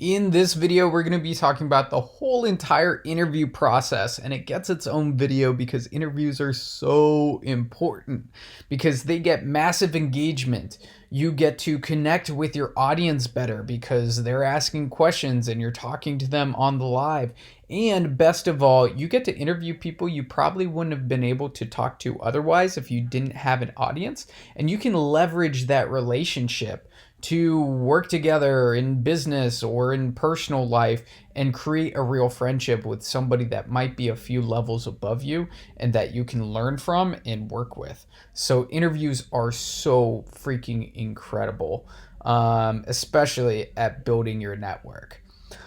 In this video, we're going to be talking about the whole entire interview process, and it gets its own video because interviews are so important because they get massive engagement. You get to connect with your audience better because they're asking questions and you're talking to them on the live. And best of all, you get to interview people you probably wouldn't have been able to talk to otherwise if you didn't have an audience, and you can leverage that relationship to work together in business or in personal life and create a real friendship with somebody that might be a few levels above you and that you can learn from and work with. So interviews are so freaking incredible, especially at building your network.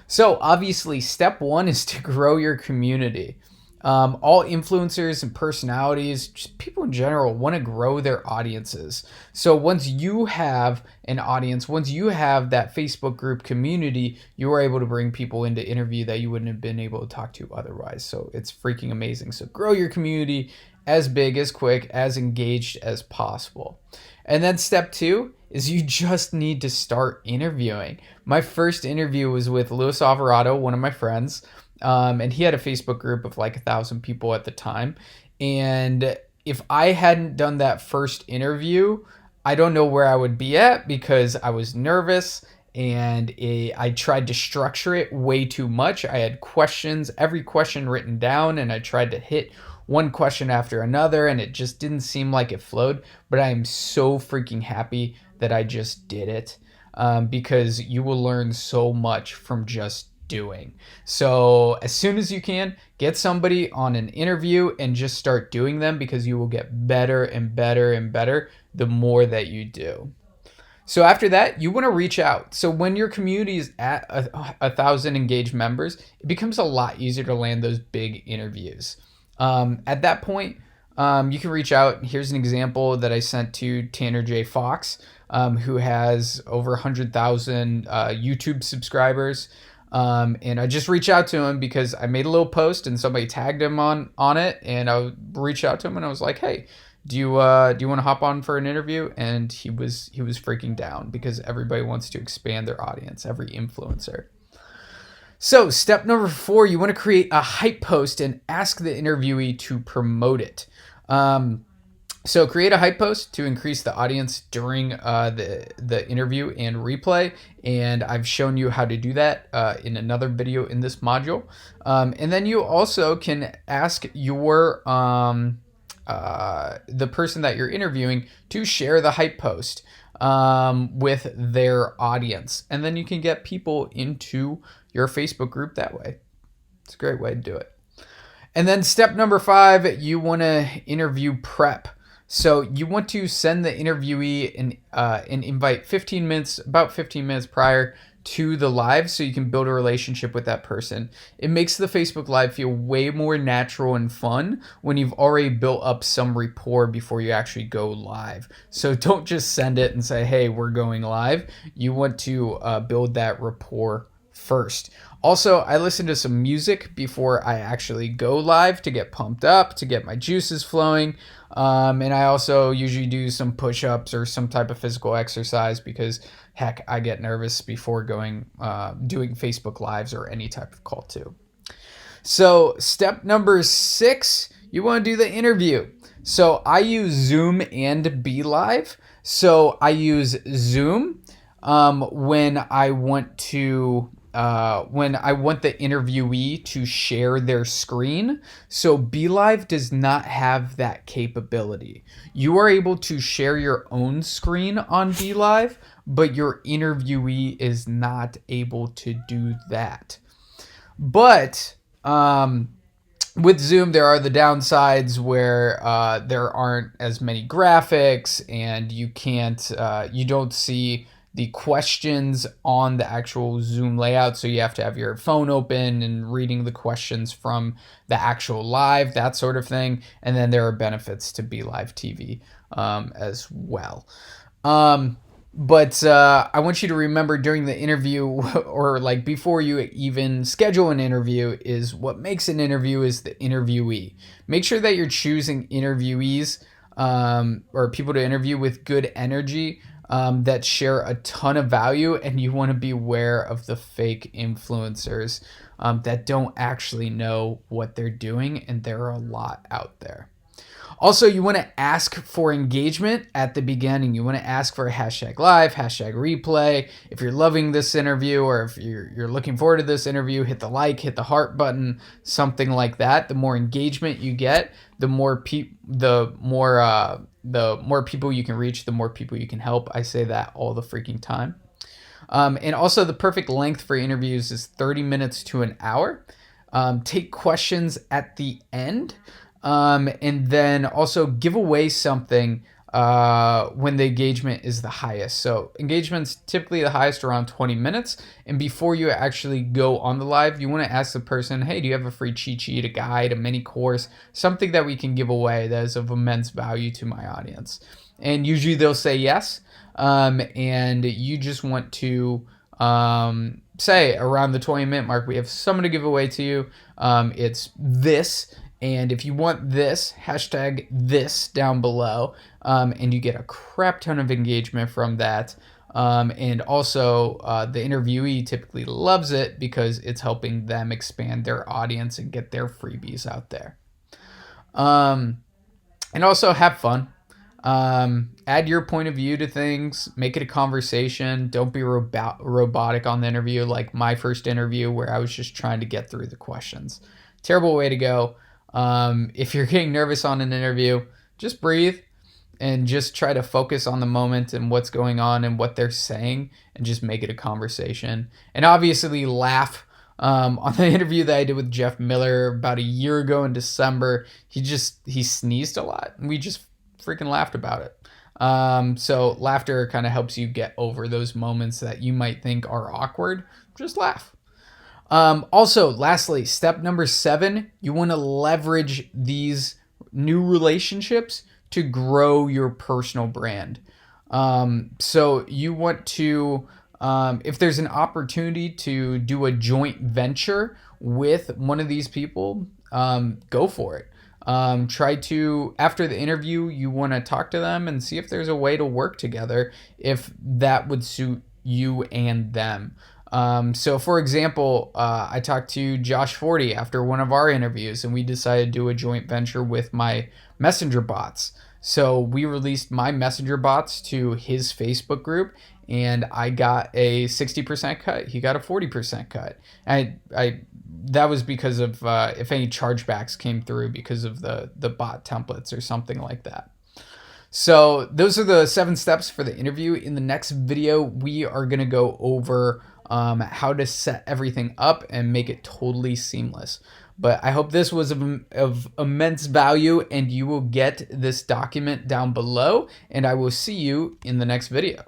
So obviously, step one is to grow your community. All influencers and personalities, just people in general, want to grow their audiences. So once you have an audience, once you have that Facebook group community, you are able to bring people into interview that you wouldn't have been able to talk to otherwise. So it's freaking amazing. So grow your community as big, as quick, as engaged as possible. And then step two is you just need to start interviewing. My first interview was with Luis Alvarado, one of my friends. And he had a Facebook group of like 1,000 people at the time. And if I hadn't done that first interview, I don't know where I would be at because I was nervous and I tried to structure it way too much. I had questions, every question written down, and I tried to hit one question after another, and it just didn't seem like it flowed. But I am so freaking happy that I just did it, because you will learn so much from just doing. So as soon as you can, get somebody on an interview and just start doing them, because you will get better and better and better the more that you do. So after that, you want to reach out. So when your community is at 1,000 engaged members, it becomes a lot easier to land those big interviews. At that point, you can reach out. Here's an example that I sent to Tanner J. Fox, who has over 100,000 YouTube subscribers. And I just reached out to him because I made a little post and somebody tagged him on it, and I reached out to him and I was like, "Hey, do you want to hop on for an interview?" And he was freaking down because everybody wants to expand their audience, every influencer. So step number 4, you want to create a hype post and ask the interviewee to promote it. So create a hype post to increase the audience during the interview and replay, and I've shown you how to do that in another video in this module. And then you also can ask your the person that you're interviewing to share the hype post with their audience, and then you can get people into your Facebook group that way. It's a great way to do it. And then step number 5, you want to interview prep. So you want to send the interviewee an invite about 15 minutes prior to the live, so you can build a relationship with that person. It makes the Facebook Live feel way more natural and fun when you've already built up some rapport before you actually go live. So don't just send it and say, "Hey, we're going live." You want to build that rapport first. Also, I listen to some music before I actually go live to get pumped up, to get my juices flowing. And I also usually do some push-ups or some type of physical exercise because, heck, I get nervous before doing Facebook Lives or any type of call too. So step number 6, you want to do the interview. So I use Zoom and Be Live. So I use Zoom when I want the interviewee to share their screen. So BeLive does not have that capability. You are able to share your own screen on BeLive, but your interviewee is not able to do that. But with Zoom, there are the downsides where there aren't as many graphics, and you don't see the questions on the actual Zoom layout, so you have to have your phone open and reading the questions from the actual live, that sort of thing. And then there are benefits to Be Live TV as well. But I want you to remember during the interview, or like before you even schedule an interview, is what makes an interview is the interviewee. Make sure that you're choosing interviewees or people to interview with good energy. that share a ton of value, and you want to be aware of the fake influencers that don't actually know what they're doing, and there are a lot out there. Also, you want to ask for engagement at the beginning. You want to ask for a hashtag live, hashtag replay. If you're loving this interview, or if you're looking forward to this interview, hit the like, hit the heart button, something like that. The more engagement you get, the more people you can reach, the more people you can help. I say that all the freaking time. And also, the perfect length for interviews is 30 minutes to an hour. Take questions at the end. And then also give away something when the engagement is the highest. So engagement's typically the highest around 20 minutes. And before you actually go on the live, you want to ask the person, hey, do you have a free cheat sheet, a guide, a mini course, something that we can give away that is of immense value to my audience? And usually they'll say yes. And you just want to say around the 20-minute mark, we have something to give away to you. It's this. And if you want this, hashtag this down below, and you get a crap ton of engagement from that. And also, the interviewee typically loves it because it's helping them expand their audience and get their freebies out there. And also have fun. Add your point of view to things, make it a conversation. Don't be robotic on the interview, like my first interview where I was just trying to get through the questions. Terrible way to go. If you're getting nervous on an interview, just breathe and just try to focus on the moment and what's going on and what they're saying, and just make it a conversation. And obviously laugh. On the interview that I did with Jeff Miller about a year ago in December, he sneezed a lot, and we just freaking laughed about it. So laughter kind of helps you get over those moments that you might think are awkward. Just laugh. Also, lastly, step number 7, you want to leverage these new relationships to grow your personal brand. So you want to, if there's an opportunity to do a joint venture with one of these people, go for it. After the interview, you want to talk to them and see if there's a way to work together if that would suit you and them. So for example, I talked to Josh Forty after one of our interviews, and we decided to do a joint venture with my messenger bots. So we released my messenger bots to his Facebook group, and I got a 60% cut. He got a 40% cut. That was because of if any chargebacks came through because of the bot templates or something like that. So those are the 7 steps for the interview. In the next video, we are going to go over how to set everything up and make it totally seamless. But I hope this was of immense value, and you will get this document down below, and I will see you in the next video.